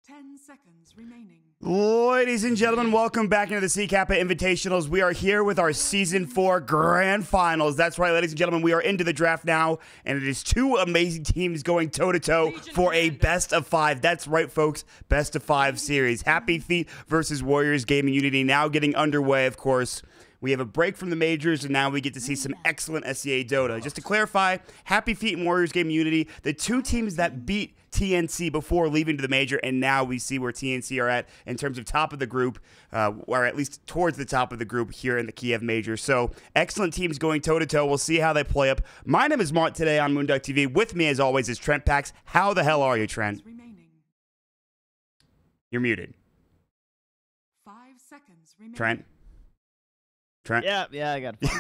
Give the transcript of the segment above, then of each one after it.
10 seconds remaining. Ladies and gentlemen, welcome back into the Kappa Invitationals. We are here with our Season 4 Grand Finals. That's right, ladies and gentlemen, we are into the draft now, and it is two amazing teams going toe-to-toe for a best-of-5. That's right, folks, best-of-5 series. HappyFeet versus WG.Unity now getting underway, of course. We have a break from the majors, and now we get to see some excellent SEA Dota. Just to clarify, HappyFeet and WG.Unity, the two teams that beat TNC before leaving to the major, and now we see where TNC are at in terms of top of the group, or at least towards the top of the group here in the Kiev major. So excellent teams going toe-to-toe. We'll see how they play up. My name is Mart today on moonducktv. With me, as always, is Trent Pax. How the hell are you, Trent? You're muted. 5 seconds remaining. Trent? Yeah, I got it.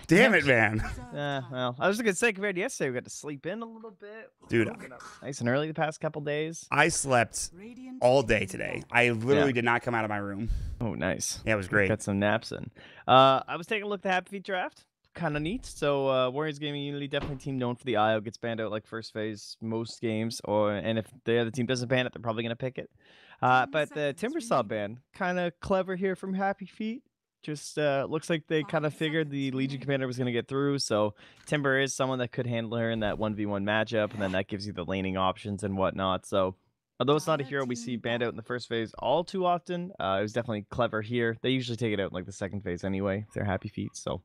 Damn it, man. Well, I was just going to say, compared to yesterday, we got to sleep in a little bit. Dude, nice and early the past couple days. I slept all day today. I literally did not come out of my room. Oh, nice. Yeah, it was great. Got some naps in. I was taking a look at the HappyFeet draft. Kind of neat. So, WG.Unity, definitely a team known for the IO, gets banned out like first phase most games. And if the other team doesn't ban it, they're probably going to pick it. But the Timbersaw ban, kind of clever here from HappyFeet. Just looks like they kind of figured the Legion commander was going to get through. So Timber is someone that could handle her in that 1v1 matchup, and then that gives you the laning options and whatnot. So although it's not a hero we see banned out in the first phase all too often, it was definitely clever here. They usually take it out in like the second phase anyway, if they're HappyFeet. So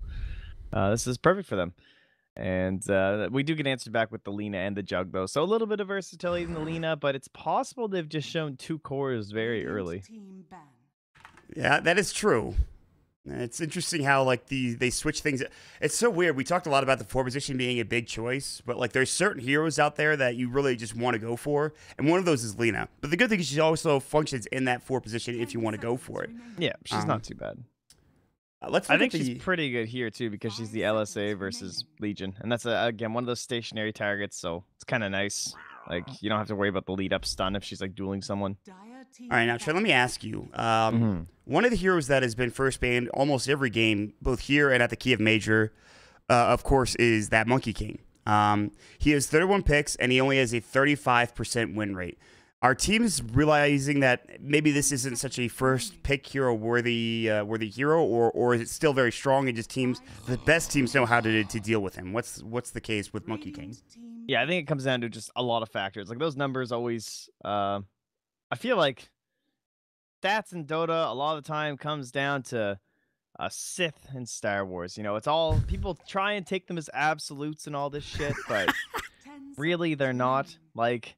this is perfect for them. And we do get answered back with the Lina and the Jug, though. So a little bit of versatility in the Lina, but it's possible they've just shown two cores very early. Yeah, that is true. It's interesting how like they switch things. It's so weird. We talked a lot about the 4 position being a big choice, but like there's certain heroes out there that you really just want to go for, and one of those is Lina. But the good thing is she also functions in that 4 position if you want to go for it. Yeah, she's not too bad. I think she's pretty good here too because she's the LSA versus Legion, and that's again one of those stationary targets, so it's kind of nice. Like you don't have to worry about the lead up stun if she's like dueling someone. All right, now Trey, let me ask you. One of the heroes that has been first banned almost every game, both here and at the Kiev Major, of course, is that Monkey King. He has 31 picks, and he only has a 35% win rate. Our team is realizing that maybe this isn't such a first pick hero worthy hero, or is it still very strong and just the best teams know how to deal with him? What's the case with Monkey King? Yeah, I think it comes down to just a lot of factors. Like those numbers always, I feel like stats in Dota a lot of the time comes down to a Sith in Star Wars. You know, it's all people try and take them as absolutes and all this shit, but really they're not. Like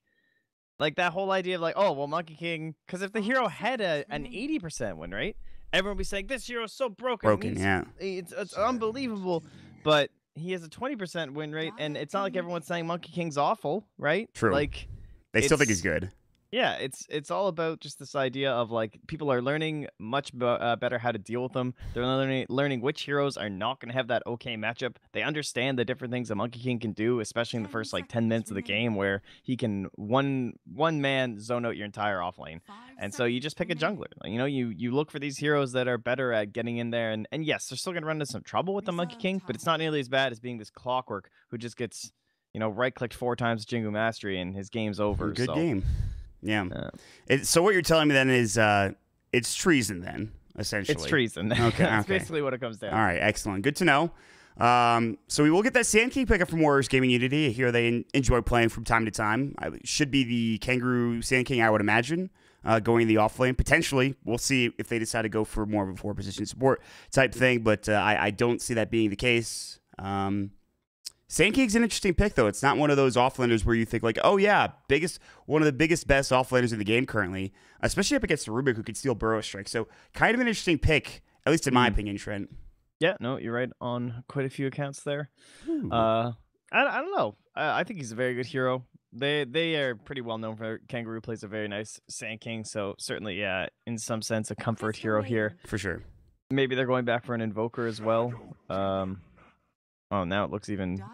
that whole idea of like, oh, well, Monkey King, because if the hero had an 80% win rate, everyone would be saying, this hero is so broken. Yeah. It's unbelievable. But he has a 20% win rate, and it's not like everyone's saying Monkey King's awful, right? True. Like, they still think he's good. Yeah, it's all about just this idea of like people are learning much better how to deal with them. They're learning which heroes are not going to have that okay matchup. They understand the different things that Monkey King can do, especially in the first like 10 minutes of the game, where he can one man zone out your entire offlane. And so you just pick a jungler. You know, you look for these heroes that are better at getting in there. And yes, they're still going to run into some trouble with the Monkey King, but it's not nearly as bad as being this clockwork who just gets, you know, right-clicked 4 times Jingu Mastery and his game's over. Good game. Yeah. So what you're telling me then is it's treason then, essentially. It's treason. Okay. That's basically what it comes down. All right. Excellent. Good to know. So we will get that Sand King pickup from WG.Unity. Here they enjoy playing from time to time. Should be the Kangaroo Sand King, I would imagine, going in the off lane. Potentially. We'll see if they decide to go for more of a 4 position support type thing, but I don't see that being the case. Sand King's an interesting pick, though. It's not one of those offlanders where you think, like, oh, yeah, one of the biggest, best offlanders in the game currently, especially up against Rubik, who could steal Burrow Strike. So, kind of an interesting pick, at least in my opinion, Trent. Yeah, no, you're right on quite a few accounts there. I don't know. I think he's a very good hero. They are pretty well known for Kangaroo plays a very nice Sand King, so certainly, yeah, in some sense, a comfort hero here. For sure. Maybe they're going back for an Invoker as well. Oh, now it looks even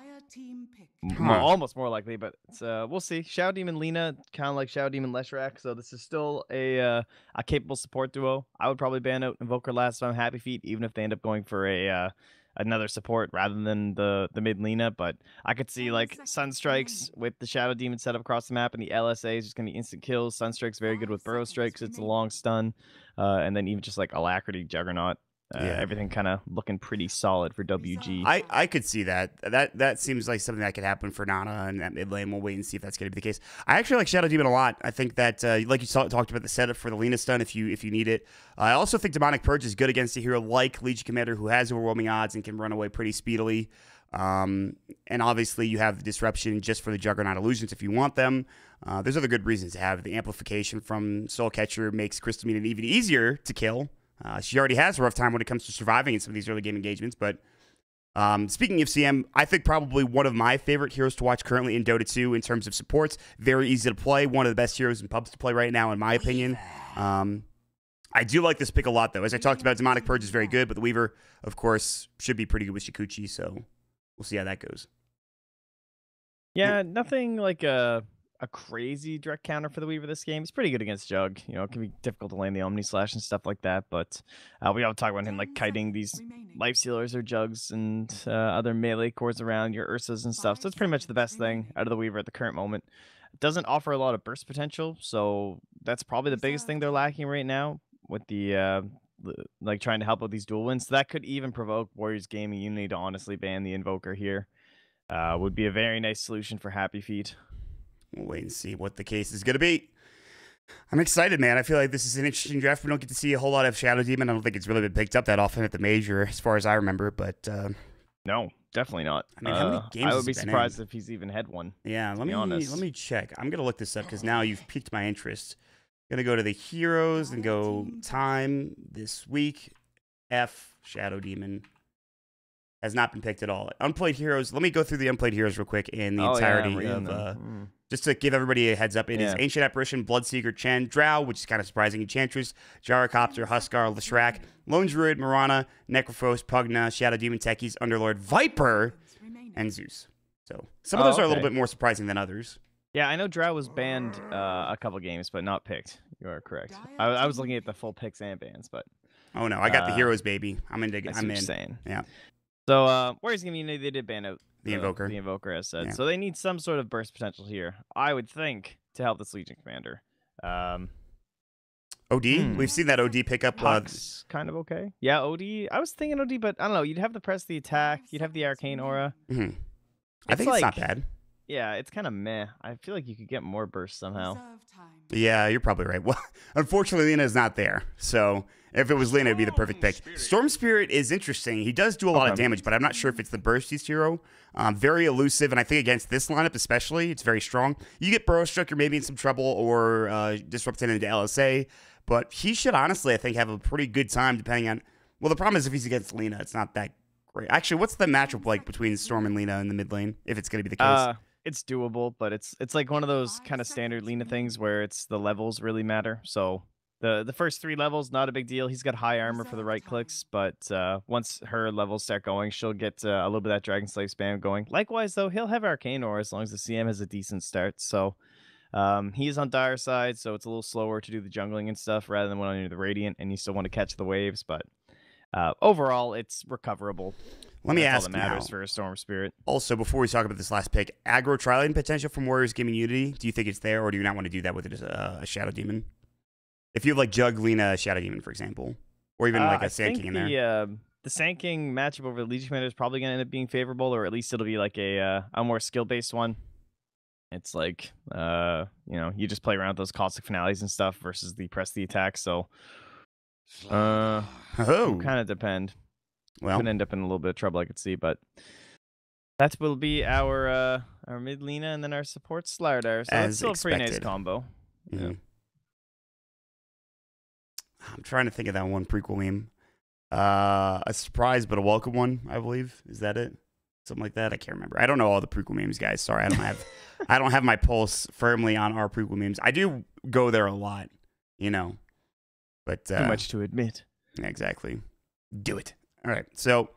almost more likely, but it's, we'll see. Shadow Demon Lina, kind of like Shadow Demon Leshrac, so this is still a capable support duo. I would probably ban out Invoker last time HappyFeet, even if they end up going for a another support rather than the mid Lina, but I could see like Sunstrikes with the Shadow Demon set up across the map, and the LSA is just gonna be instant kills. Sunstrike's very good with Burrow Strikes; it's a long stun, and then even just like Alacrity, Juggernaut. Everything kind of looking pretty solid for WG. I could see that. That seems like something that could happen for Nana and that mid lane. We'll wait and see if that's going to be the case. I actually like Shadow Demon a lot. I think that, like you talked about the setup for the Lina stun if you need it. I also think Demonic Purge is good against a hero like Legion Commander who has overwhelming odds and can run away pretty speedily. And obviously you have the Disruption just for the Juggernaut Illusions if you want them. There's other good reasons to have. The amplification from Soul Catcher makes Crystal Maiden even easier to kill. She already has a rough time when it comes to surviving in some of these early game engagements. But speaking of CM, I think probably one of my favorite heroes to watch currently in Dota 2 in terms of supports. Very easy to play. One of the best heroes in pubs to play right now, in my opinion. I do like this pick a lot, though. As I talked about, Demonic Purge is very good, but the Weaver, of course, should be pretty good with Shikuchi. So we'll see how that goes. Yeah, nothing like a crazy direct counter for the Weaver this game. He's pretty good against Jug. You know, it can be difficult to land the Omni Slash and stuff like that, but we all talk about him like kiting these life sealers or Jugs and other melee cores around your Ursas and stuff. So it's pretty much the best thing out of the Weaver at the current moment. It doesn't offer a lot of burst potential, so that's probably the biggest thing they're lacking right now with the like trying to help with these dual wins. So that could even provoke Warriors Gaming Unity to honestly ban the Invoker here. Would be a very nice solution for HappyFeet. We'll wait and see what the case is going to be. I'm excited, man. I feel like this is an interesting draft. We don't get to see a whole lot of Shadow Demon. I don't think it's really been picked up that often at the major, as far as I remember. But no, definitely not. I mean, how many games I would be surprised if he's even had one. Yeah, let me check. I'm gonna look this up because now you've piqued my interest. Gonna go to the heroes and go time this week. Shadow Demon has not been picked at all. Unplayed heroes. Let me go through the unplayed heroes real quick in the entirety of. Just to give everybody a heads up, it is Ancient Apparition, Bloodseeker, Chen, Drow, which is kind of surprising, Enchantress, Gyrocopter, Huskar, Leshrac, Lone Druid, Marana, Necrophos, Pugna, Shadow Demon, Techies, Underlord, Viper, and Zeus. So some of those are a little bit more surprising than others. Yeah, I know Drow was banned a couple games, but not picked. You are correct. I was looking at the full picks and bans, but oh no, I got the heroes, baby. I'm in. Saying. Yeah. So Warriors Gaming Unity, they did ban out the Invoker. The Invoker, as said. Yeah. So they need some sort of burst potential here, I would think, to help this Legion Commander. OD? We've seen that OD pick up. Puck's kind of okay. Yeah, OD. I was thinking OD, but I don't know. You'd have the press the attack. You'd have the Arcane Aura. I think it's not bad. Yeah, it's kind of meh. I feel like you could get more burst somehow. Yeah, you're probably right. Well, unfortunately, Lina is not there. So if it was Lina, it'd be the perfect pick. Storm Spirit is interesting. He does do a lot of damage, but I'm not sure if it's the burstiest hero. Very elusive, and I think against this lineup especially, it's very strong. You get Burrow Struck, you're maybe in some trouble, or disrupted into LSA. But he should honestly, I think, have a pretty good time depending on... Well, the problem is if he's against Lina, it's not that great. Actually, what's the matchup like between Storm and Lina in the mid lane, if it's going to be the case? It's doable, but it's like one of those kind of standard Lina things where it's the levels really matter. So the first 3 levels, not a big deal. He's got high armor for the right clicks, but once her levels start going, she'll get a little bit of that Dragon Slave spam going. Likewise, though, he'll have Arcane Aura as long as the CM has a decent start. So he is on Dire side, so it's a little slower to do the jungling and stuff rather than when you're the Radiant and you still want to catch the waves. But overall, it's recoverable. Let me ask all that matters for a Storm Spirit. Also, before we talk about this last pick, aggro tri-lane potential from Warriors Gaming Unity. Do you think it's there, or do you not want to do that with it as a Shadow Demon? If you have like Jug, Lina, Shadow Demon, for example, or even like a Sand King in there. The Sand King matchup over the Legion Commander is probably going to end up being favorable, or at least it'll be like a more skill-based one. It's like, you just play around with those caustic finales and stuff versus the press the attack. So, kind of depend. Well, could end up in a little bit of trouble, I could see, but that will be our mid Lina and then our support Slardar. So that's still a pretty nice combo. Yeah. I'm trying to think of that one prequel meme. A surprise, but a welcome one, I believe. Is that it? Something like that. I can't remember. I don't know all the prequel memes, guys. Sorry, I don't have my pulse firmly on our prequel memes. I do go there a lot, but too much to admit. Exactly. Do it. All right, so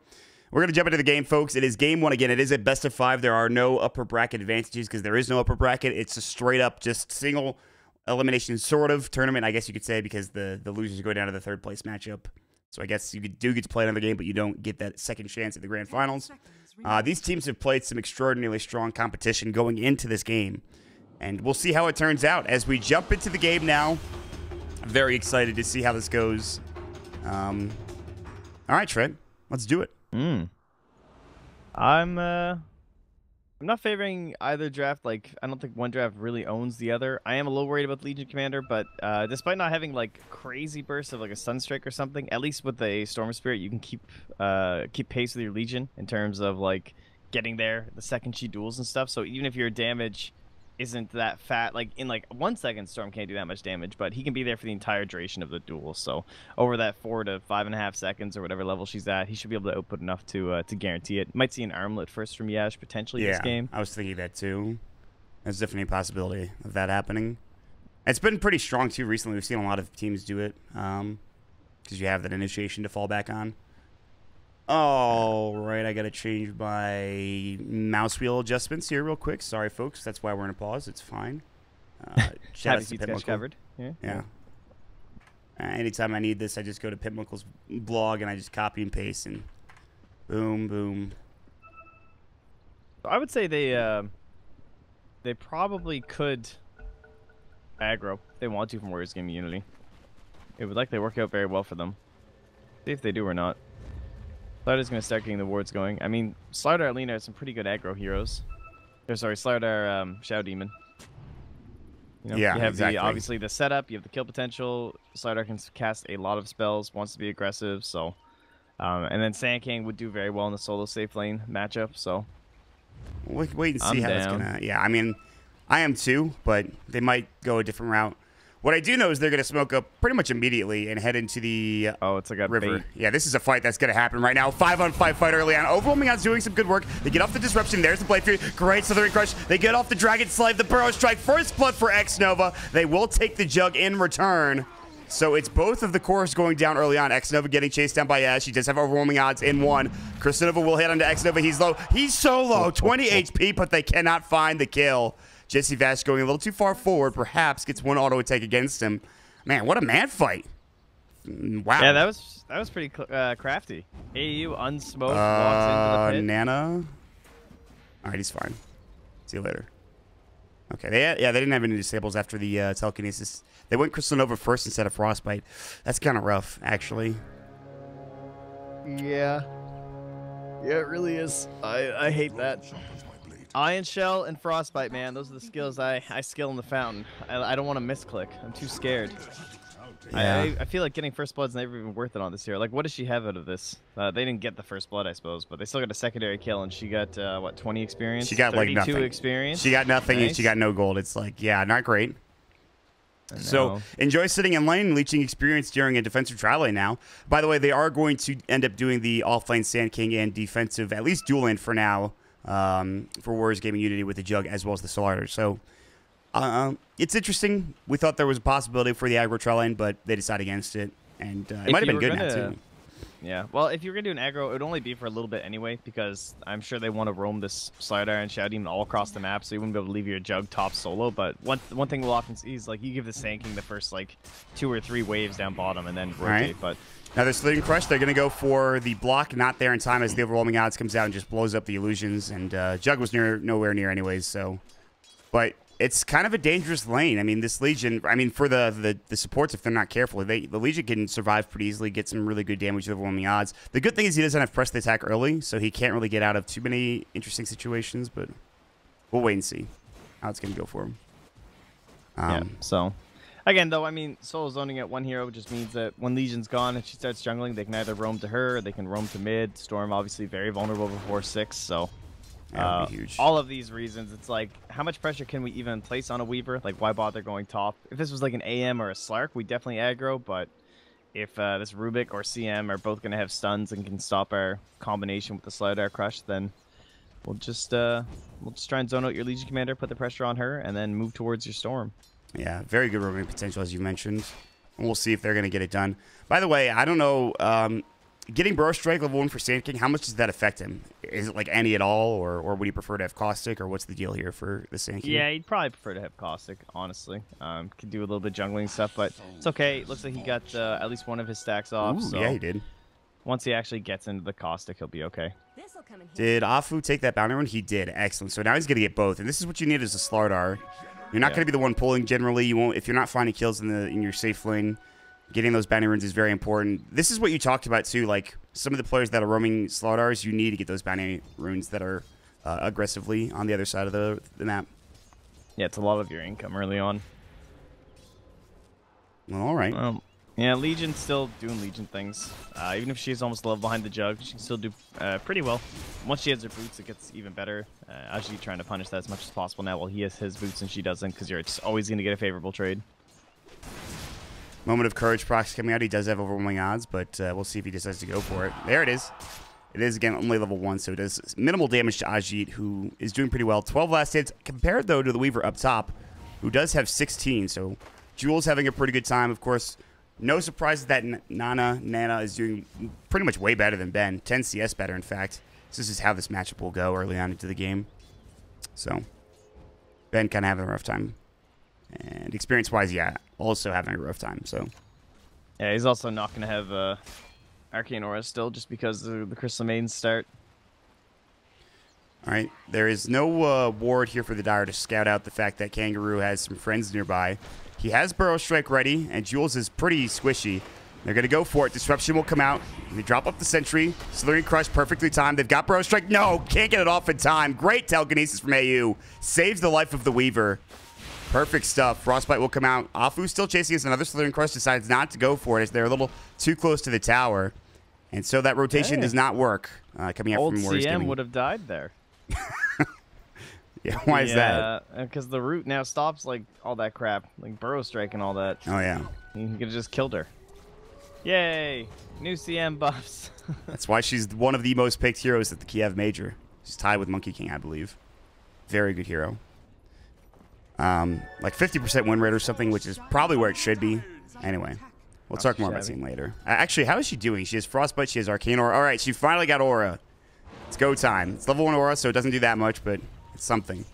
we're going to jump into the game, folks. It is game 1 again. It is a best of 5. There are no upper bracket advantages because there is no upper bracket. It's a straight up just single elimination sort of tournament, I guess you could say, because the losers go down to the 3rd place matchup. So I guess you do get to play another game, but you don't get that second chance at the grand finals. Seconds remaining. These teams have played some extraordinarily strong competition going into this game. And we'll see how it turns out as we jump into the game now. I'm very excited to see how this goes. All right, Trent, let's do it. I'm not favoring either draft. Like, I don't think one draft really owns the other. I am a little worried about the Legion Commander, but despite not having like crazy bursts of like a Sunstrike or something, at least with the Storm Spirit, you can keep pace with your Legion in terms of like getting there, the second she duels and stuff. So even if your damage isn't that fat, like in like 1 second, Storm can't do that much damage, but he can be there for the entire duration of the duel. So over that 4 to 5.5 seconds or whatever level she's at, he should be able to output enough to guarantee it. Might see an armlet first from Yash potentially this game. I was thinking that too. There's definitely a possibility of that happening. It's been pretty strong too recently. We've seen a lot of teams do it because you have that initiation to fall back on. All right, I got to change my mouse wheel adjustments here real quick. Sorry, folks. That's why we're in a pause. It's fine. Shout out to HappyFeet's covered. Yeah. Anytime I need this, I just go to Pitmuckle's blog and I just copy and paste and boom, boom. I would say they probably could aggro if they want to from Warriors Game Unity. It would likely work out very well for them. See if they do or not. Slider's going to start getting the wards going. I mean, Slider Alina has some pretty good aggro heroes. Or sorry, Slider Shadow Demon. You know, Yeah, you have exactly. obviously the setup, you have the kill potential. Slider can cast a lot of spells, wants to be aggressive, so and then Sand King would do very well in the solo safe lane matchup, so Wait and see I'm how down. that's gonna. Yeah, I mean, I am too, but they might go a different route. What I do know is they're gonna smoke up pretty much immediately and head into the it's like a river. bait. Yeah, this is a fight that's gonna happen right now. 5-on-5 fight early on. Overwhelming Odds doing some good work. They get off the disruption. There's the Blade Fury. Great Slithering Crush. They get off the Dragon Slave. The Burrow Strike. First blood for X Nova. They will take the jug in return. So it's both of the cores going down early on. X Nova getting chased down by Ash. He does have overwhelming odds in one. Chris Nova will hit onto X Nova. He's low. He's so low. 20 HP, but they cannot find the kill. Jesse Vash going a little too far forward. Perhaps gets one auto attack against him. Man, what a man fight. Wow. Yeah, that was pretty crafty. AU unsmoked, walks into the pit. Nana. All right, he's fine. See you later. Okay, they didn't have any disables after the telekinesis. They went Crystal Nova first instead of Frostbite. That's kind of rough, actually. Yeah. Yeah, it really is. I hate that. Iron Shell and Frostbite, man. Those are the skills I skill in the fountain. I don't want to misclick. I'm too scared. Yeah. I feel like getting first blood's never even worth it on this hero. Like, what does she have out of this? They didn't get the first blood, I suppose, but they still got a secondary kill, and she got, what, 20 experience? She got, like, 32 nothing. experience? She got nothing, Nice. and she got no gold. It's like, yeah, not great. So enjoy sitting in lane and leeching experience during a defensive trial lane now. By the way, they are going to end up doing the offlane Sand King and defensive, at least dual lane for now, for Warriors Gaming Unity with the Jug as well as the Solar. So it's interesting. We thought there was a possibility for the aggro trial lane, but they decided against it. And it might have been good now, too. Yeah, well, if you were going to do an aggro, it would only be for a little bit anyway, because I'm sure they want to roam this Slider and Shadow Demon all across the map, so you wouldn't be able to leave your Jug top solo. But one thing we'll often see is, like, you give the Sand King the first, like, 2 or 3 waves down bottom and then rotate. Right. But now, they're Slitting Crush. They're going to go for the block, not there in time as the Overwhelming Odds comes out and just blows up the illusions. And Jug was nowhere near anyways, so. But it's kind of a dangerous lane. I mean, this Legion, I mean, for the supports, if they're not careful, the Legion can survive pretty easily, get some really good damage with Overwhelming Odds. The good thing is he doesn't have press the attack early, so he can't really get out of too many interesting situations, but we'll wait and see how it's going to go for him. yeah, so. Again, though, I mean, solo zoning at one hero just means that when Legion's gone and she starts jungling, they can either roam to her, or they can roam to mid. Storm, obviously, very vulnerable before 6, so. Yeah, that'd be huge. All of these reasons, it's like, how much pressure can we even place on a Weaver? Like, why bother going top? If this was like an AM or a Slark, we definitely aggro, but if this Rubik or CM are both going to have stuns and can stop our combination with the Slowdar Crush, then we'll just try and zone out your Legion Commander, put the pressure on her, and then move towards your Storm. Yeah, very good roaming potential, as you mentioned. And we'll see if they're going to get it done. By the way, I don't know getting Burrow Strike level 1 for Sand King, how much does that affect him? Is it like any at all, or would he prefer to have Caustic, or what's the deal here for the Sand King? Yeah, he'd probably prefer to have Caustic, honestly. Could do a little bit of jungling stuff, but it's okay. It looks like he got at least one of his stacks off. Ooh, so yeah, he did. once he actually gets into the Caustic, he'll be okay. Did Afu take that bounty run? He did. Excellent. So now he's going to get both, and this is what you need as a Slardar. You're not going to be the one pulling generally. You won't if you're not finding kills in your safe lane. Getting those bounty runes is very important. This is what you talked about too. Like some of the players that are roaming Slardars, you need to get those bounty runes that are aggressively on the other side of the map. Yeah, it's a lot of your income early on. Well, all right. Yeah, Legion's still doing Legion things. Even if she's almost a level behind the Jug, she can still do pretty well. Once she has her boots, it gets even better. Actually trying to punish that as much as possible now while he has his boots and she doesn't, because you're just always going to get a favorable trade. Moment of Courage procs coming out. He does have overwhelming odds, but we'll see if he decides to go for it. There it is. It is, again, only level 1, so it does minimal damage to Ajit, who is doing pretty well. 12 last hits, compared, though, to the Weaver up top, who does have 16. So Jules having a pretty good time. Of course, no surprise that Nana is doing pretty much way better than Ben. 10 CS better, in fact. This is how this matchup will go early on into the game. So Ben kind of having a rough time. And experience-wise, yeah, also having a rough time. So yeah, he's also not going to have Arcane Aura still, just because of the Crystal Maidens start. All right, there is no ward here for the Dire to scout out the fact that Kangaroo has some friends nearby. He has Burrow Strike ready, and Jules is pretty squishy. They're going to go for it. Disruption will come out. They drop up the sentry. Slithering Crush perfectly timed. They've got Burrow Strike. No, can't get it off in time. Great telekinesis from AU. Saves the life of the Weaver. Perfect stuff. Frostbite will come out. Afu still chasing us. Another Slithering Crush decides not to go for it as they're a little too close to the tower. And so that rotation does not work coming out from Warriors CM Gaming. would have died there. Yeah, why is that? Because the root now stops like all that crap, like Burrow Strike and all that. Oh, yeah. He could have just killed her. Yay! New CM buffs. That's why she's one of the most picked heroes at the Kiev Major. She's tied with Monkey King, I believe. Very good hero. Like 50% win rate or something, which is probably where it should be. Anyway, we'll talk more about Team later. Actually, how is she doing? She has Frostbite, she has Arcane Aura. All right, she finally got Aura. It's go time. It's level 1 Aura, so it doesn't do that much, but it's something.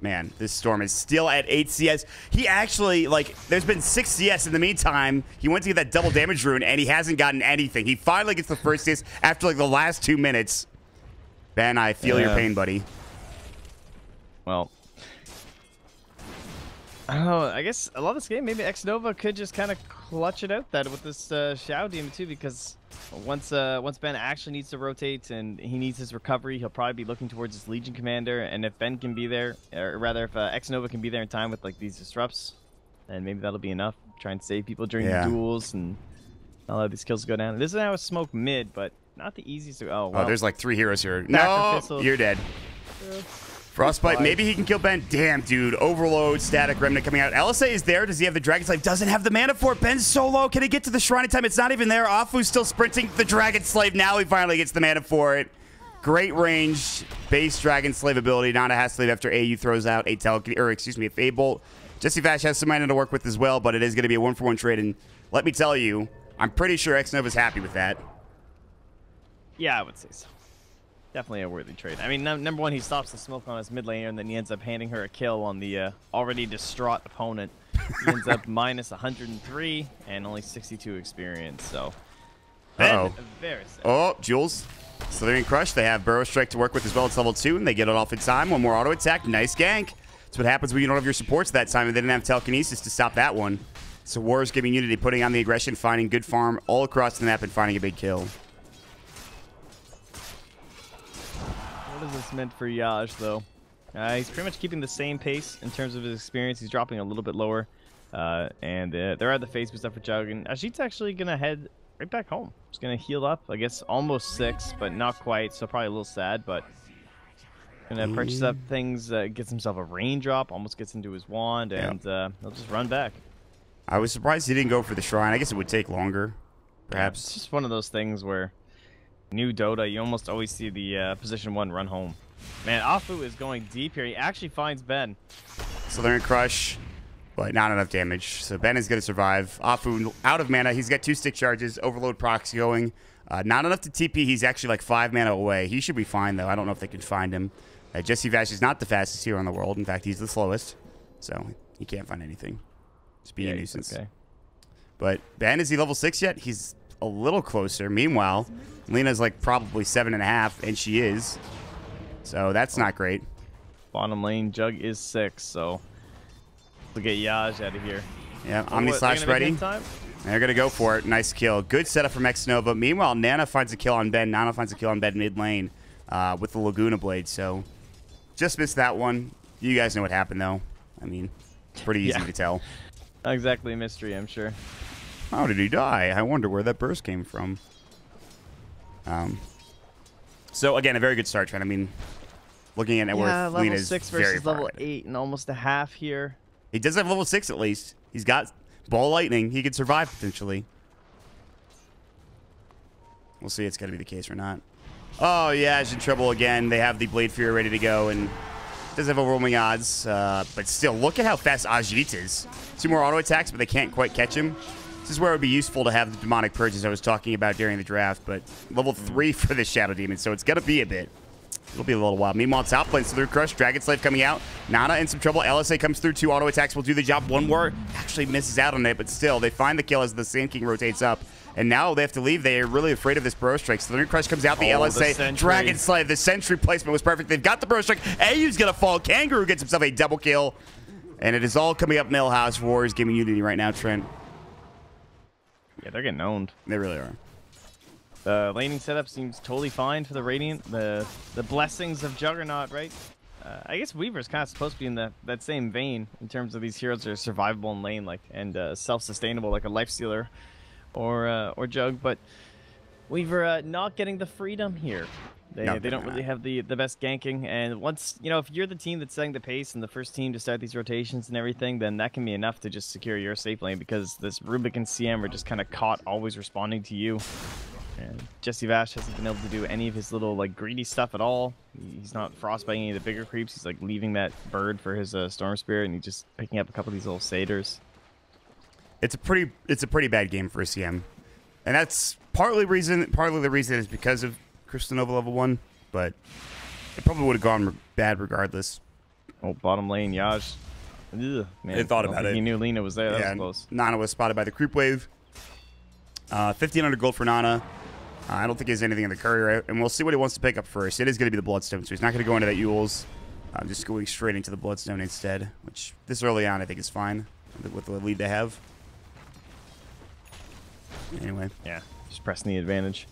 Man, this Storm is still at 8 CS. He actually, like, there's been 6 CS in the meantime. He went to get that double damage rune, and he hasn't gotten anything. He finally gets the first CS after, like, the last 2 minutes. Ben, I feel your pain, buddy. Well, I don't know. I guess a lot of this game, maybe X-Nova could just kind of clutch it out that with this Xiao demon too, because once Ben actually needs to rotate and he needs his recovery, he'll probably be looking towards his Legion commander. And if Ben can be there, or rather, if X-Nova can be there in time with like these disrupts, then maybe that'll be enough. Try and save people during the duels and not let these kills go down. This is now a smoke mid, but not the easiest to. Oh, well. Oh, there's like 3 heroes here. No, you're dead. Frostbite, maybe he can kill Ben. Damn, dude. Overload, Static Remnant coming out. LSA is there. Does he have the Dragon Slave? Doesn't have the mana for it. Ben's so low. Can he get to the Shrine in time? It's not even there. Afu's still sprinting. The Dragon Slave. Now he finally gets the mana for it. Great range. Base Dragon Slave ability. Not a Half Slave after AU throws out a a Fable. Jesse Vash has some mana to work with as well, but it is going to be a 1-for-1 trade. And let me tell you, I'm pretty sure X-Nova's happy with that. Yeah, I would say so. Definitely a worthy trade. I mean, number one, he stops the smoke on his mid laner, and then he ends up handing her a kill on the already distraught opponent. He ends up minus 103 and only 62 experience. So, very sad. Oh, Jules. Slithering Crush. They have Burrow Strike to work with as well. It's level 2, and they get it off in time. One more auto attack. Nice gank. That's what happens when you don't have your supports that time, and they didn't have telekinesis to stop that one. So Warriors giving Unity, putting on the aggression, finding good farm all across the map, and finding a big kill. What is this meant for Yaj, though? He's pretty much keeping the same pace in terms of his experience. He's dropping a little bit lower. And they're at the phase boost up for Jug. And Ajit's actually going to head right back home. He's going to heal up. I guess almost 6, but not quite. So probably a little sad, but going to purchase up things. Gets himself a raindrop. Almost gets into his wand. And he'll just run back. I was surprised he didn't go for the Shrine. I guess it would take longer, perhaps. It's just one of those things where new Dota, you almost always see the position 1 run home. Man, Afu is going deep here. He actually finds Ben. Slithering Crush. but not enough damage. So Ben is going to survive. Afu out of mana. He's got 2 stick charges. Overload procs going. Not enough to TP. He's actually like 5 mana away. He should be fine, though. I don't know if they can find him. Jesse Vash is not the fastest hero in the world. In fact, he's the slowest. So he can't find anything. Just be a nuisance. Okay. But Ben, is he level 6 yet? He's a little closer. Meanwhile, Lena's like probably 7.5, and she is. So that's not great. Bottom lane, Jug is 6, so we'll get Yaj out of here. Yeah, Omni Slash ready. They're going to go for it. Nice kill. Good setup from X-Nova. Meanwhile, Nana finds a kill on Ben. Nana finds a kill on Ben mid lane with the Laguna Blade. So just missed that one. You guys know what happened, though. I mean, it's pretty easy to tell. Not exactly a mystery, I'm sure. How did he die? I wonder where that burst came from. So, again, a very good start, Trent. I mean, looking at where level 6 versus level 8 and almost a half here. He does have level 6 at least. He's got Ball Lightning. He could survive potentially. We'll see if it's going to be the case or not. Oh, yeah, he's in trouble again. They have the Blade Fury ready to go, and does have overwhelming odds. But still, look at how fast Ajit is. 2 more auto attacks, but they can't quite catch him. This is where it would be useful to have the Demonic Purges I was talking about during the draft, but level 3 for the Shadow Demon, so it's going to be a bit. It'll be a little while. Meanwhile, top lane, Slither Crush, Dragon Slave coming out. Nana in some trouble. LSA comes through. 2 auto attacks will do the job. 1 more actually misses out on it, but still, they find the kill as the Sand King rotates up. And now they have to leave. They are really afraid of this Burrow Strike. Slither Crush comes out. The LSA, Dragon Slave. The Sentry placement was perfect. They've got the Burrow Strike. AU's going to fall. Kangaroo gets himself a double kill. And it is all coming up Millhouse for Warriors Gaming Unity right now, Trent. Yeah, they're getting owned. They really are. The laning setup seems totally fine for the Radiant. The blessings of Juggernaut, right? I guess Weaver's kind of supposed to be in that same vein in terms of these heroes that are survivable in lane, like and self-sustainable, like a Lifestealer or Jug. But Weaver not getting the freedom here. They don't really have the best ganking, and once if you're the team that's setting the pace and the first team to start these rotations and everything, then that can be enough to just secure your safe lane, because this Rubik and CM are just kind of caught always responding to you. And Jesse Vash hasn't been able to do any of his little greedy stuff at all. He's not frostbiting any of the bigger creeps. He's leaving that bird for his Storm Spirit, and he's just picking up a couple of these little satyrs. It's a pretty bad game for CM, and that's partly the reason is because of Crystal Nova level 1, but it probably would have gone bad regardless. Oh, bottom lane, Yaj. Ugh, man. They thought about it. He knew Lena was there. That was close. Nana was spotted by the creep wave. 1,500 gold for Nana. I don't think he has anything in the courier, and we'll see what he wants to pick up first. It is going to be the Bloodstone, so he's not going to go into that Yule's. I'm just going straight into the Bloodstone instead, which this early on I think is fine with the lead they have. Anyway. Yeah, just pressing the advantage.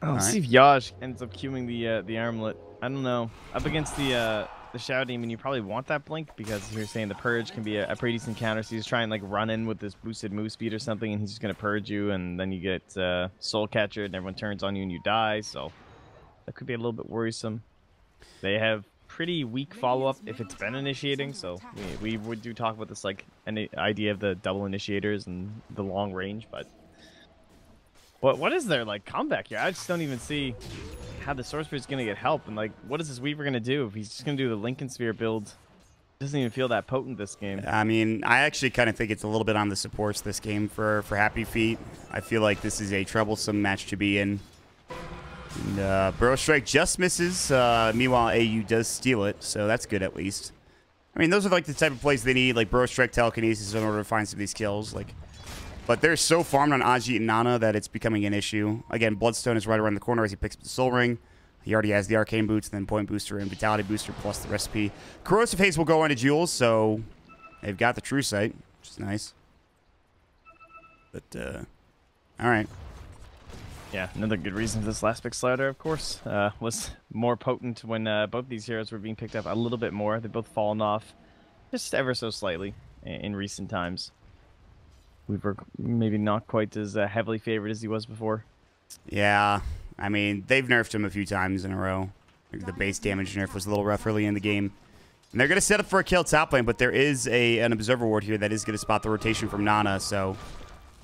Oh, let's see if Yaj ends up queuing the armlet. I don't know. Up against the Shadow Demon, you probably want that blink, because you're saying the Purge can be a pretty decent counter. So you just try and run in with this boosted move speed or something, and he's just gonna Purge you, and then you get Soul Catcher, and everyone turns on you and you die. So that could be a little bit worrisome. They have pretty weak follow-up if it's been initiating, so we would talk about this an idea of the double initiators and the long range, but what is their comeback here? I just don't even see how the Sorcerer is gonna get help, and what is this Weaver gonna do if he's just gonna do the Lincoln Sphere build? It doesn't even feel that potent this game. I mean, I actually kind of think it's a little bit on the supports this game for HappyFeet. I feel like this is a troublesome match to be in. And Burrow Strike just misses. Meanwhile, AU does steal it, so that's good at least. I mean, those are the type of plays they need, like Burrow Strike Telekinesis, in order to find some of these kills. But they're so farmed on Ajit and Nana that it's becoming an issue. Again, Bloodstone is right around the corner as he picks up the Soul Ring. He already has the Arcane Boots, then Point Booster and Vitality Booster, plus the recipe. Corrosive Haze will go into Jules, so they've got the True Sight, which is nice. But, all right. Yeah, another good reason for this last pick slider, of course, was more potent when both these heroes were being picked up a little bit more. They've both fallen off just ever so slightly in recent times. We were maybe not quite as heavily favored as he was before. Yeah, I mean, they've nerfed him a few times in a row. The base damage nerf was a little rough early in the game. And they're going to set up for a kill top lane, but there is an Observer Ward here that is going to spot the rotation from Nana, so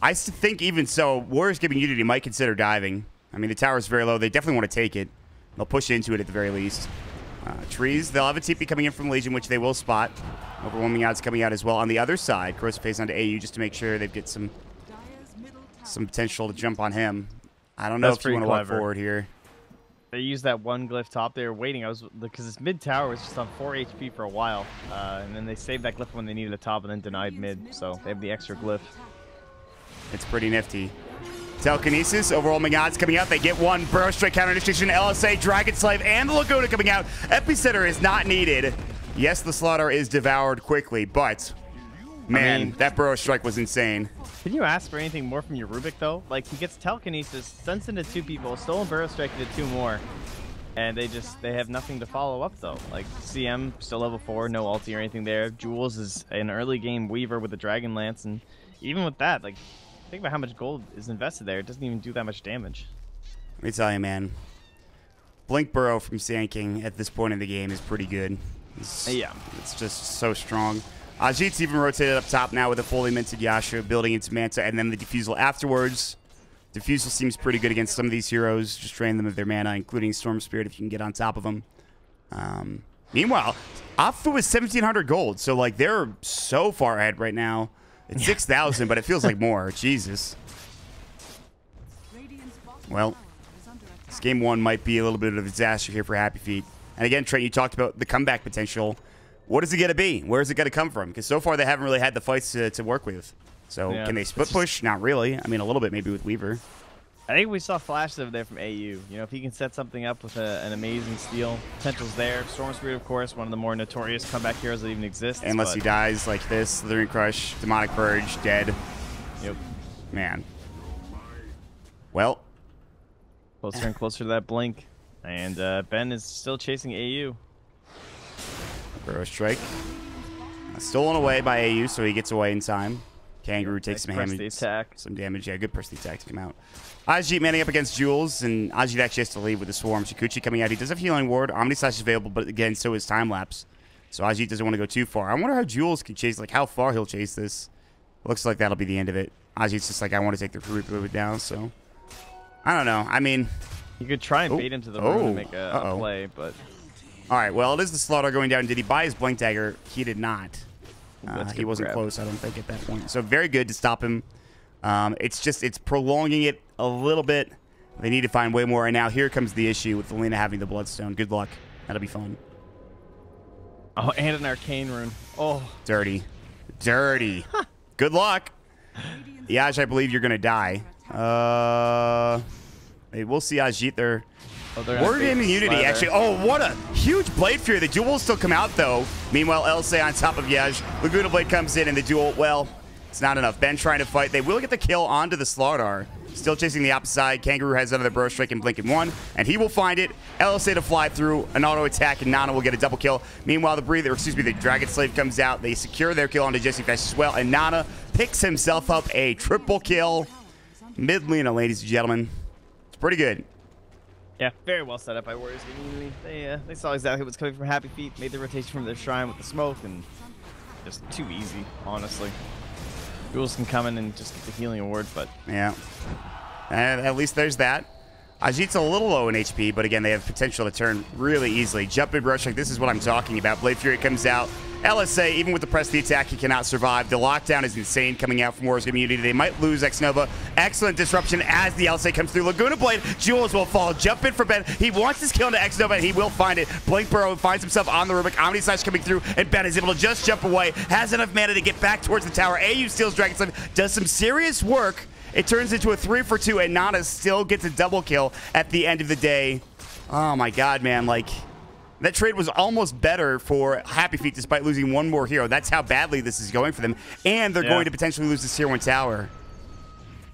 I think even so, Warriors Gaming Unity might consider diving. I mean, the tower is very low. They definitely want to take it. They'll push into it at the very least. Trees, they'll have a TP coming in from Legion, which they will spot. Overwhelming odds coming out as well. On the other side, Corrosive Phase onto AU just to make sure they get some potential to jump on him. I don't know if you want to walk forward here. They used that one glyph top. They were waiting. Because this mid tower was just on 4 HP for a while, and then they saved that glyph when they needed a top, and then denied mid. So they have the extra glyph. It's pretty nifty. Telekinesis, overwhelming odds coming out. They get one. Burrow Strike counter initiation. LSA, Dragon Slave, and the Laguna coming out. Epicenter is not needed. Yes, the Slaughter is devoured quickly, but man, that Burrow Strike was insane. Can you ask for anything more from your Rubik, though? Like, he gets Telekinesis, sends into 2 people, stolen Burrow Strike into 2 more, and they have nothing to follow up, though. Like, CM, still level 4, no ulti or anything there. Jules is an early game Weaver with a Dragon Lance, and even with that, like, think about how much gold is invested there. It doesn't even do that much damage. Let me tell you, man. Blink Burrow from Sand King at this point in the game is pretty good. It's just so strong. Ajit's even rotated up top now with a fully minted Yasha building into Manta and then the Diffusal afterwards. Diffusal seems pretty good against some of these heroes. Just drain them of their mana, including Storm Spirit if you can get on top of them. Meanwhile, Opfu is 1,700 gold, so like they're so far ahead right now. It's 6,000, but it feels like more. Jesus. Well, this game 1 might be a little bit of a disaster here for HappyFeet. And again, Trent, you talked about the comeback potential. What is it going to be? Where is it going to come from? Because so far they haven't really had the fights to work with. So can they split push? Not really. I mean, a little bit maybe with Weaver. I think we saw flashes of there from AU. You know, if he can set something up with an amazing steal, potential's there. Storm Spirit, of course, one of the more notorious comeback heroes that even exists. Unless he dies like this, Slithering Crush, Demonic Purge, dead. Yep. Man. Well. Closer and closer to that blink. And Ben is still chasing AU. Burrow Strike. Stolen away by AU, so he gets away in time. Kangaroo takes some damage. Yeah, good press the attack to come out. Ajit manning up against Jules, and Ajit actually has to leave with the Swarm. Shikuchi coming out. He does have Healing Ward. Omni Slash is available, but again, so is Time Lapse. So Ajit doesn't want to go too far. I wonder how Jules can chase, like how far he'll chase this. Looks like that'll be the end of it. Ajit's just like, I want to take the Rubik down, so. I don't know. I mean. You could try and bait into the room and make a play, but. All right, well, it is the Slaughter going down. Did he buy his Blink Dagger? He did not. He wasn't close, I don't think, at that point. So very good to stop him. It's prolonging it a little bit. They need to find way more. And now here comes the issue with Lena having the Bloodstone. Good luck. That'll be fun. Oh, and an Arcane Rune. Oh. Dirty. Dirty. Good luck. Yaj, I believe you're going to die. We'll see Ajit there. WG.Unity, actually. Oh, what a huge Blade Fury. The duel will still come out, though. Meanwhile, Elsa on top of Yaj. Laguna Blade comes in, and the duel, well, it's not enough. Ben trying to fight. They will get the kill onto the Slaughter. Still chasing the opposite side. Kangaroo has another Burrow Strike and Blink in 1, and he will find it. LSA to fly through, an auto attack, and Nana will get a double kill. Meanwhile, the Dragon Slave comes out. They secure their kill onto Jesse Fast as well, and Nana picks himself up a triple kill. Mid Lena, ladies and gentlemen. It's pretty good. Yeah, very well set up by Warriors Gaming. They saw exactly what's coming from HappyFeet, made the rotation from their shrine with the smoke, and just too easy, honestly. Jules can come in and just get the healing award, but yeah, and at least there's that. Ajit's a little low in HP, but again, they have potential to turn really easily. Jump in rush, like this is what I'm talking about. Blade Fury comes out. LSA, even with the press the attack, he cannot survive. The lockdown is insane coming out from Warriors Community. They might lose X-Nova. Excellent disruption as the LSA comes through. Laguna Blade, Jules will fall. Jump in for Ben. He wants his kill into X-Nova, and he will find it. Blink Burrow finds himself on the Rubik. Omni Slash coming through, and Ben is able to just jump away. Has enough mana to get back towards the tower. AU steals Dragon Slave, does some serious work. It turns into a 3-for-2, and Nana still gets a double kill at the end of the day. Oh my god, man. Like, that trade was almost better for HappyFeet despite losing one more hero. That's how badly this is going for them. And they're going to potentially lose this tier 1 tower.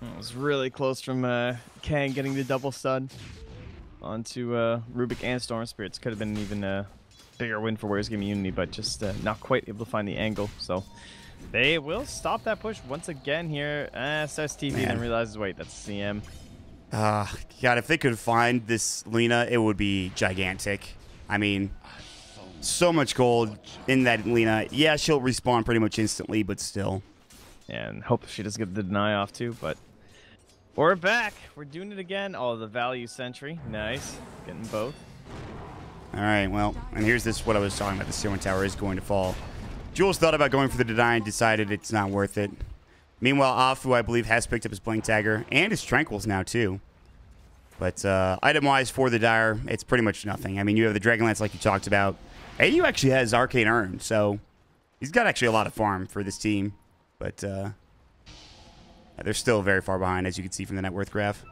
It was really close from Kang getting the double stun onto Rubik and Storm Spirits. Could have been an even bigger win for Warriors Gaming Unity, but just not quite able to find the angle. So they will stop that push once again here. Starts TV, then realizes, wait, that's CM. God, if they could find this Lena, it would be gigantic. I mean, so much gold in that Lena. Yeah, she'll respawn pretty much instantly, but still. And hope she doesn't get the deny off too, but we're back. We're doing it again. Oh, the value sentry. Nice. Getting both. All right, well, and here's this what I was talking about. The C1 tower is going to fall. Jules thought about going for the deny and decided it's not worth it. Meanwhile, Afu, I believe, has picked up his Blink Dagger and his Tranquils now, too. But item-wise for the Dire, it's pretty much nothing. I mean, you have the Dragonlance like you talked about. AU actually has Arcane Urn, so he's got actually a lot of farm for this team. But they're still very far behind, as you can see from the net worth graph.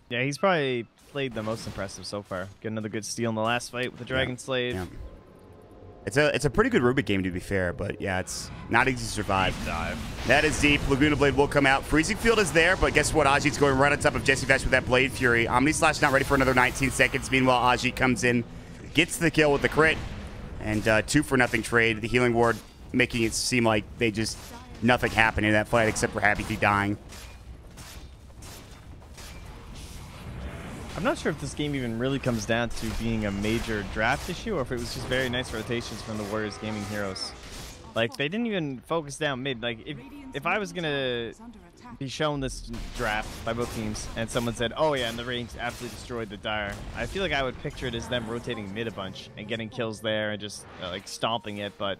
Yeah, he's probably played the most impressive so far. Get another good steal in the last fight with the Dragon Slave. Yeah. It's a pretty good Rubik game, to be fair, but yeah, it's not easy to survive. Deep dive. That is deep. Laguna Blade will come out. Freezing Field is there, but guess what? Ajit's going right on top of Jesse Vesh with that Blade Fury. Omni Slash not ready for another 19 seconds. Meanwhile, Ajit comes in, gets the kill with the crit, and 2-for-0 trade. The Healing Ward making it seem like nothing happened in that fight except for HappyFeet dying. I'm not sure if this game even really comes down to being a major draft issue or if it was just very nice rotations from the Warriors Gaming heroes. Like, they didn't even focus down mid. Like, if I was going to be shown this draft by both teams and someone said, oh yeah, and the ratings absolutely destroyed the Dire, I feel like I would picture it as them rotating mid a bunch and getting kills there and just like stomping it, but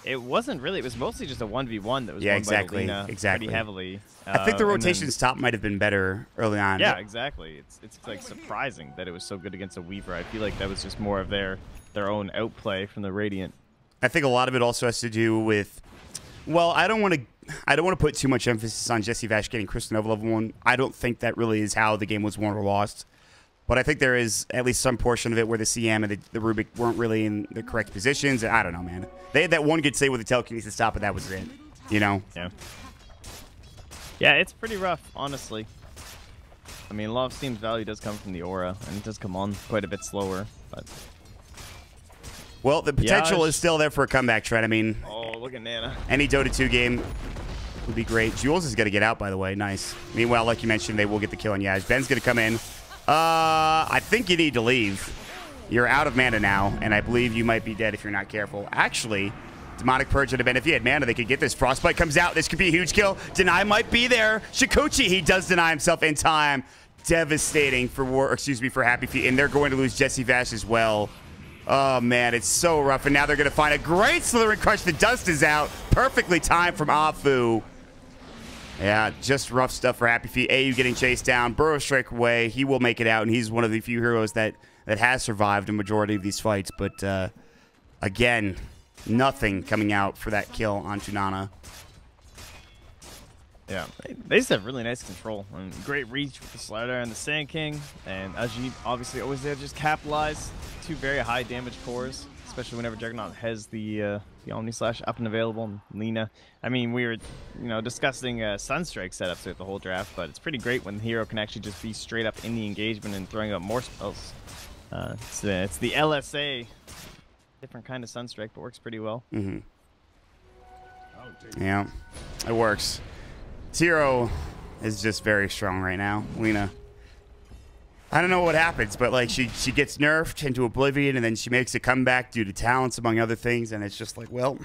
it wasn't really. It was mostly just a 1v1 that was won by Lena pretty heavily. I think the rotations top might have been better early on. Yeah, exactly. It's like surprising that it was so good against a Weaver. I feel like that was just more of their own outplay from the Radiant. I think a lot of it also has to do with, well, I don't want to put too much emphasis on Jesse Vash getting Crystal Nova level 1. I don't think that really is how the game was won or lost. But I think there is at least some portion of it where the CM and the Rubik weren't really in the correct positions. I don't know, man. They had that one good save with the telekinesis stop, but that was it. You know? Yeah. Yeah, it's pretty rough, honestly. I mean, a lot of Steam's value does come from the aura, and it does come on quite a bit slower. But well, the potential is still there for a comeback, Trent. I mean, oh, look at Nana. Any Dota 2 game would be great. Jules is going to get out, by the way. Nice. Meanwhile, like you mentioned, they will get the kill on Yaj. Ben's going to come in. I think you need to leave. You're out of mana now, and I believe you might be dead if you're not careful. Actually, Demonic Purge would have been, if he had mana, they could get this. Frostbite comes out. This could be a huge kill. Deny might be there. Shikochi, he does deny himself in time. Devastating for HappyFeet, and they're going to lose Jesse Vash as well. Oh, man, it's so rough, and now they're going to find a great Slithering Crush. The dust is out. Perfectly timed from Afu. Yeah, just rough stuff for HappyFeet. AU getting chased down. Burrow Strike away. He will make it out, and he's one of the few heroes that has survived a majority of these fights. But, again, nothing coming out for that kill onto Nana. Yeah, they just have really nice control. And great reach with the Slider and the Sand King. And Ajit obviously always there to just capitalize. 2 very high damage cores, especially whenever Juggernaut has the Omni Slash up and available. And Lena, I mean, we were discussing Sunstrike setups throughout the whole draft, but it's pretty great when the hero can actually just be straight up in the engagement and throwing up more spells. It's the LSA, different kind of Sunstrike, but works pretty well. Mm-hmm. Yeah, it works. Zero is just very strong right now. Lena, I don't know what happens, but like she gets nerfed into oblivion, and then she makes a comeback due to talents, among other things, and it's just like, well,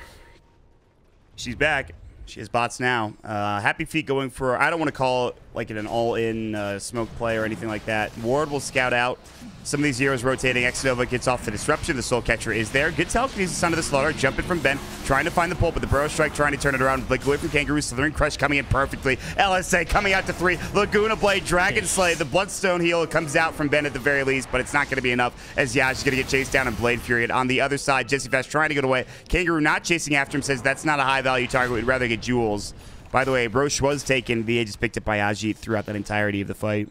she's back. She has bots now. HappyFeet going for, I don't want to call it like an all-in smoke play or anything like that. Ward will scout out. Some of these heroes rotating. X-Nova gets off the disruption. The Soul Catcher is there. Good telekinesis onto the Slaughter. Jumping from Ben. Trying to find the pull, but the Burrow Strike trying to turn it around. Blake away from Kangaroo. Slithering Crush coming in perfectly. LSA coming out to 3. Laguna Blade. Dragon Slay. The Bloodstone heal comes out from Ben at the very least, but it's not going to be enough as Yash is going to get chased down and Blade Fury. On the other side, Jesse Fast trying to get away. Kangaroo not chasing after him. Says that's not a high-value target. We'd rather get Jules. By the way, Roche was taken. VA just picked up by Ajit throughout that entirety of the fight.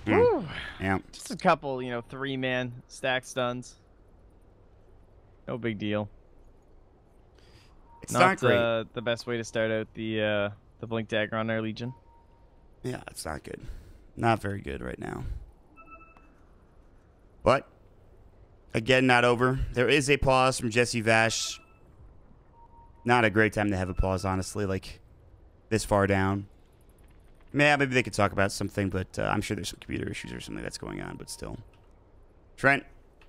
Yeah. Just a couple, 3-man stack stuns. No big deal. It's not great. The best way to start out the Blink Dagger on our Legion. Yeah, it's not good. Not very good right now. But, again, not over. There is a pause from Jesse Vash. Not a great time to have a pause, honestly, like this far down. Yeah, maybe they could talk about something, but I'm sure there's some computer issues or something that's going on, but still. Trent,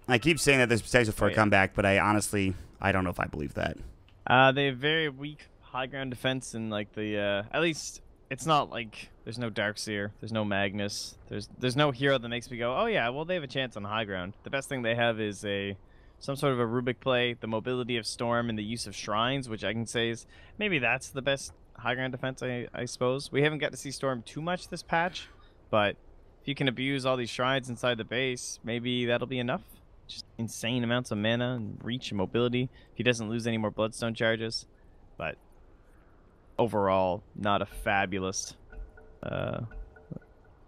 I keep saying that there's potential for a comeback, but I don't know if I believe that. They have very weak high ground defense and like the at least it's not like there's no Darkseer, there's no Magnus, there's no hero that makes me go, oh yeah, well they have a chance on the high ground. The best thing they have is some sort of a Rubik play, the mobility of Storm, and the use of shrines, which I can say is maybe that's the best high ground defense, I suppose. We haven't got to see Storm too much this patch, but if you can abuse all these shrines inside the base, maybe that'll be enough. Just insane amounts of mana and reach and mobility. If he doesn't lose any more Bloodstone charges, but overall, not a fabulous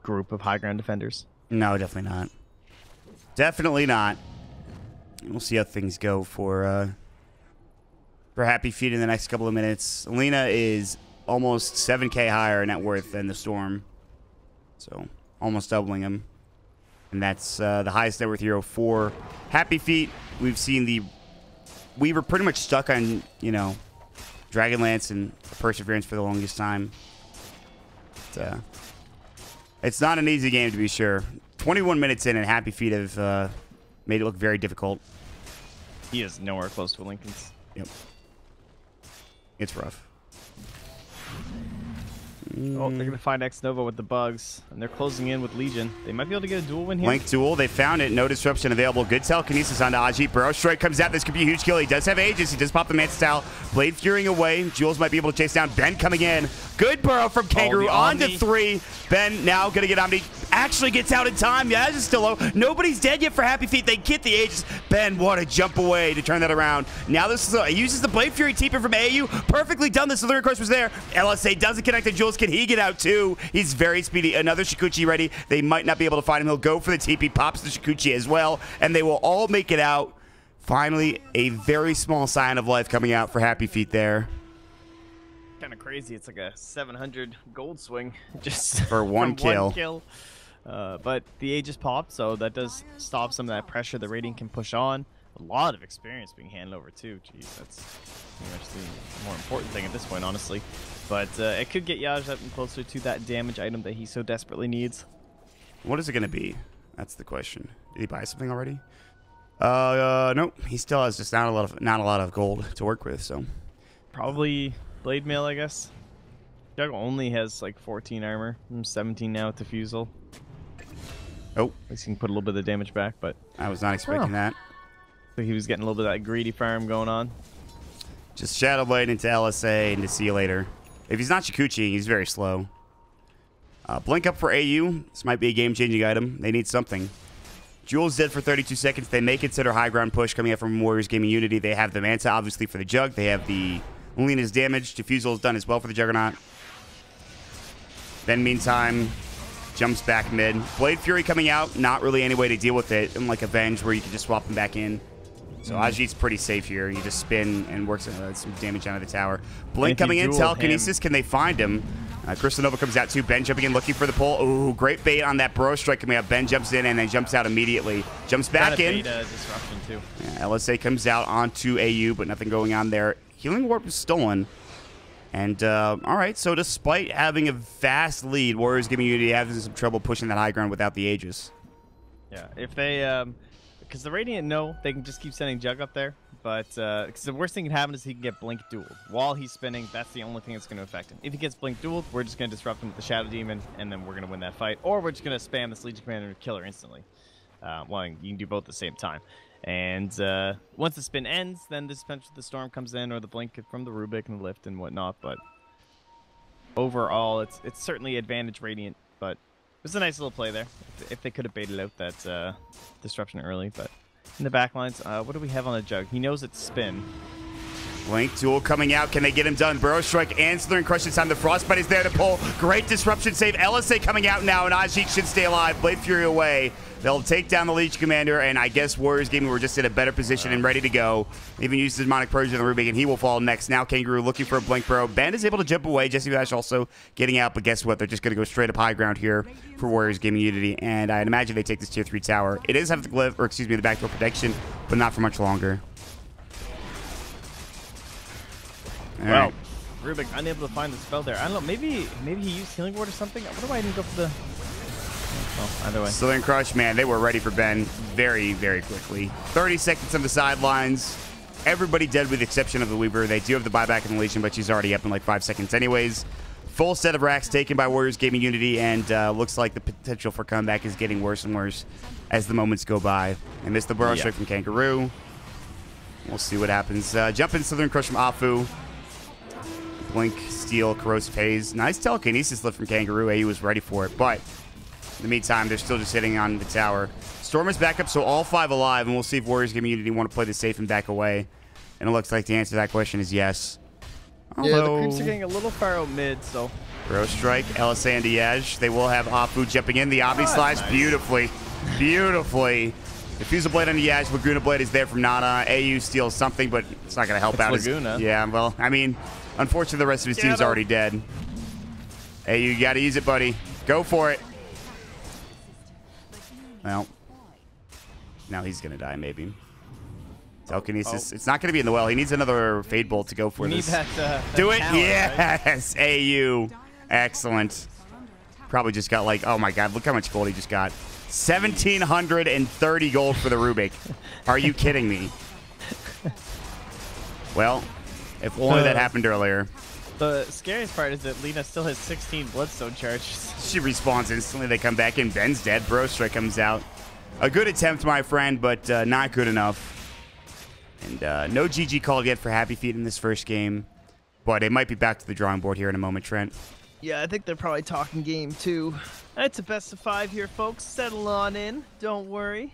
group of high ground defenders. No, definitely not. Definitely not. We'll see how things go for HappyFeet in the next couple of minutes. Alina is almost 7K higher net worth than the Storm, so almost doubling him. And that's the highest net worth hero for HappyFeet. We were pretty much stuck on, you know, Dragonlance and Perseverance for the longest time. But, it's not an easy game, to be sure. 21 minutes in, and HappyFeet have made it look very difficult. He is nowhere close to Lincoln's. Yep. It's rough. Oh, they're going to find X-Nova with the bugs, and they're closing in with Legion. They might be able to get a duel win here. Link duel, they found it. No disruption available. Good telekinesis onto Ajit. Burrow Strike comes out. This could be a huge kill. He does have Aegis. He does pop the Manta Style. Blade Furying away. Jules might be able to chase down. Ben coming in. Good burrow from Kangaroo. On to 3. Ben now going to get Omni. Actually gets out in time. Yeah, this is still low. Nobody's dead yet for HappyFeet. They get the Aegis. Ben, what a jump away to turn that around. Now this is he uses the Blade Fury TP from AU. Perfectly done. The Slither course was there. LSA doesn't connect to Jules. Can he get out too? He's very speedy. Another Shikuchi ready. They might not be able to find him. He'll go for the TP. Pops the Shikuchi as well. And they will all make it out. Finally, a very small sign of life coming out for HappyFeet there. Kind of crazy. It's like a 700 gold swing just for one kill. But the Aegis popped, so that does stop some of that pressure the Radiant can push on. A lot of experience being handed over too. Jeez, that's pretty much the more important thing at this point, honestly. But it could get Yaj up and closer to that damage item that he so desperately needs. What is it going to be? That's the question. Did he buy something already? Nope. He still has just not a lot of gold to work with. So probably Blade Mail, I guess. Juggle only has like 14 armor. 17 now with Diffusal. Oh, at least he can put a little bit of the damage back. But I was not expecting that. So he was getting a little bit of that greedy farm going on. Just Shadow Blade into LSA and to see you later. If he's not Shikuchi, he's very slow. Blink up for AU. This might be a game-changing item. They need something. Jules dead for 32 seconds. They may consider high ground push coming out from Warriors Gaming.Unity. They have the Manta, obviously, for the Jug. They have the Alina's damage. Diffusal is done as well for the Juggernaut. Then, meantime, jumps back mid. Blade Fury coming out. Not really any way to deal with it. Unlike Avenge, where you can just swap them back in. So Ajit's pretty safe here. You just spin and works some damage out of the tower. Blink coming in. Telekinesis. Can they find him? Nova comes out too. Ben jumping in, looking for the pull. Ooh, great bait on that Burrow Strike coming out. Ben jumps in and then jumps out immediately. Jumps back in. Disruption too. Yeah, LSA comes out onto AU, but nothing going on there. Healing Warp is stolen. And, all right, so despite having a vast lead, Warriors Gaming.Unity having some trouble pushing that high ground without the Aegis. Yeah, if they, because the Radiant know they can just keep sending Jug up there, but because the worst thing that can happen is he can get Blink dueled. While he's spinning, that's the only thing that's going to affect him. If he gets Blink dueled, we're just going to disrupt him with the Shadow Demon, and then we're going to win that fight. Or we're just going to spam this Legion Commander and kill her instantly. Well, you can do both at the same time. And once the spin ends, then the Storm comes in, or the Blink from the Rubik and the Lift and whatnot. But overall, it's certainly advantage Radiant, but it was a nice little play there. If they could have baited out that disruption early. But in the backlines, what do we have on the Jug? He knows it's spin. Blink duel coming out. Can they get him done? Burrow Strike and Slither Crush this time. The Frostbite is there to pull. Great disruption save. LSA coming out now, and Ajit should stay alive. Blade Fury away. They'll take down the Legion Commander, and I guess Warriors Gaming were just in a better position and ready to go. Even used his Demonic Purge on the Rubik, and he will fall next. Now Kangaroo looking for a Blink Burrow. Ben is able to jump away. Jesse Bash also getting out, but guess what? They're just going to go straight up high ground here for Warriors Gaming.Unity, and I'd imagine they take this tier 3 tower. It is have the glyph, or excuse me, the backdoor protection, but not for much longer. Well, Rubik unable to find the spell there. I don't know. Maybe he used Healing Ward or something. I wonder why I didn't go for the. Well, either way. Slither Crush, man, they were ready for Ben very, very quickly. 30 seconds on the sidelines. Everybody dead with the exception of the Weaver. They do have the buyback in the Legion, but she's already up in like 5 seconds anyways. Full set of racks taken by Warriors Gaming Unity, and looks like the potential for comeback is getting worse and worse as the moments go by. They missed the burrow strike from Kangaroo. We'll see what happens. Jump in Southern Crush from Afu. Blink, Steel, Corrosive Haze. Nice telekinesis lift from Kangaroo. AU was ready for it, but in the meantime, they're still just sitting on the tower. Storm is back up, so all 5 alive, and we'll see if Warriors Gaming Unity want to play this safe and back away. And it looks like the answer to that question is yes. Yeah, the creeps are getting a little far out mid, so. Burrow Strike, LSA and Diaz. They will have Afu jumping in. The Omni Slash nice. Beautifully. Beautifully. Diffusal Blade on Diaz. Laguna Blade is there from Nana. AU steals something, but it's not going to help it's out. Laguna. Yeah, well, I mean, unfortunately, the rest of his team's already dead. AU, you got to use it, buddy. Go for it. Well, now he's going to die, maybe. Telekinesis. It's not going to be in the well. He needs another Fade Bolt to go for this. Do it. Talent, yes. Right? AU. Excellent. Probably just got like, oh my God, look how much gold he just got. 1,730 gold for the Rubik. Are you kidding me? Well, if only that happened earlier. The scariest part is that Lena still has 16 Bloodstone charges. She respawns instantly. They come back in. Ben's dead. Bro Strike comes out. A good attempt, my friend, but not good enough. And no GG called yet for HappyFeet in this first game. But it might be back to the drawing board here in a moment, Trent. Yeah, I think they're probably talking game 2. It's a best of 5 here, folks. Settle on in. Don't worry.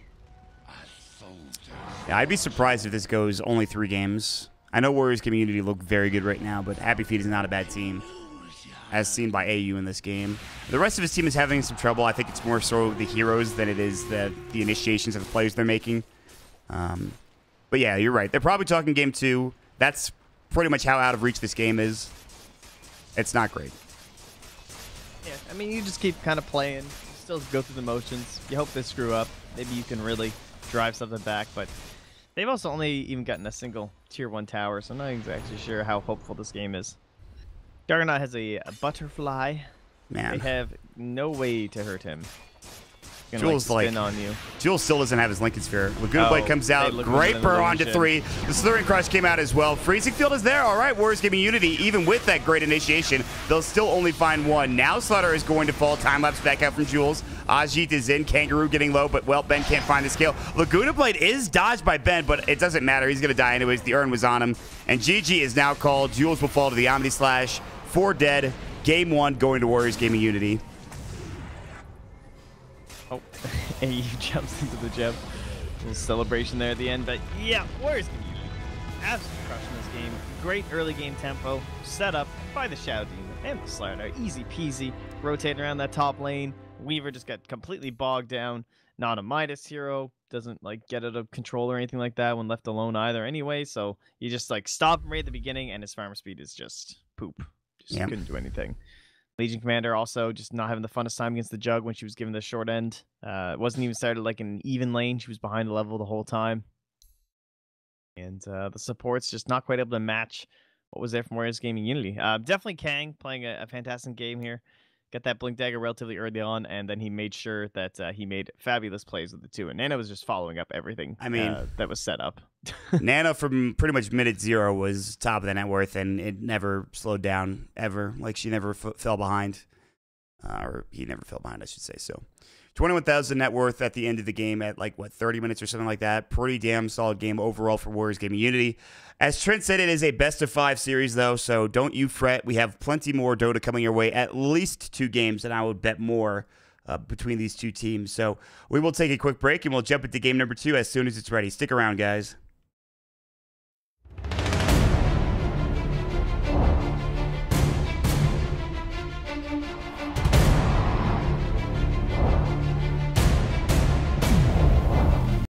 Yeah, I'd be surprised if this goes only 3 games. I know Warriors Gaming Unity look very good right now, but HappyFeet is not a bad team, as seen by AU in this game. The rest of his team is having some trouble. I think it's more so the heroes than it is the initiations of the players they're making. But yeah, you're right. They're probably talking game 2. That's pretty much how out of reach this game is. It's not great. Yeah, I mean, you just keep kind of playing. You still go through the motions. You hope they screw up. Maybe you can really drive something back, but they've also only even gotten a single tier 1 tower, so I'm not exactly sure how hopeful this game is. Juggernaut has a butterfly. Man. They have no way to hurt him. Jules spin on you. Jules still doesn't have his Lincoln Sphere. Laguna Blade comes out. Great burrow onto 3. The Slithering Crush came out as well. Freezing Field is there. All right, Warriors Gaming Unity, even with that great initiation, they'll still only find 1. Now Slaughter is going to fall. Time-lapse back out from Jules. Ajit is in. Kangaroo getting low, but, well, Ben can't find the scale. Laguna Blade is dodged by Ben, but it doesn't matter. He's going to die anyways. The urn was on him. And GG is now called. Jules will fall to the Omni Slash. 4 dead. Game 1 going to Warriors Gaming Unity. Oh, AU jumps into the gem. Little celebration there at the end, but yeah, Warriors Gaming Unity absolutely crushing this game. Great early game tempo, set up by the Shadow Demon and the Slider. Easy peasy, rotating around that top lane. Weaver just got completely bogged down. Not a Midas hero, doesn't like get out of control or anything like that when left alone either anyway, so you just like stop him right at the beginning and his farmer speed is just poop. Just couldn't do anything. Legion Commander also just not having the funnest time against the Jug when she was given the short end. It wasn't even started like in an even lane. She was behind the level the whole time. And the support's just not quite able to match what was there from Warriors Gaming Unity. Definitely Kang playing a fantastic game here. Got that Blink Dagger relatively early on, and then he made sure that he made fabulous plays with the 2. And Nana was just following up everything that was set up. Nana from pretty much minute 0 was top of the net worth, and it never slowed down, ever. Like, she never fell behind. Or he never fell behind, I should say. So 21,000 net worth at the end of the game at, like, what, 30 minutes or something like that. Pretty damn solid game overall for Warriors Gaming Unity. As Trent said, it is a best-of-5 series, though, so don't you fret. We have plenty more Dota coming your way, at least 2 games, and I would bet more between these 2 teams. So we will take a quick break, and we'll jump into game number 2 as soon as it's ready. Stick around, guys.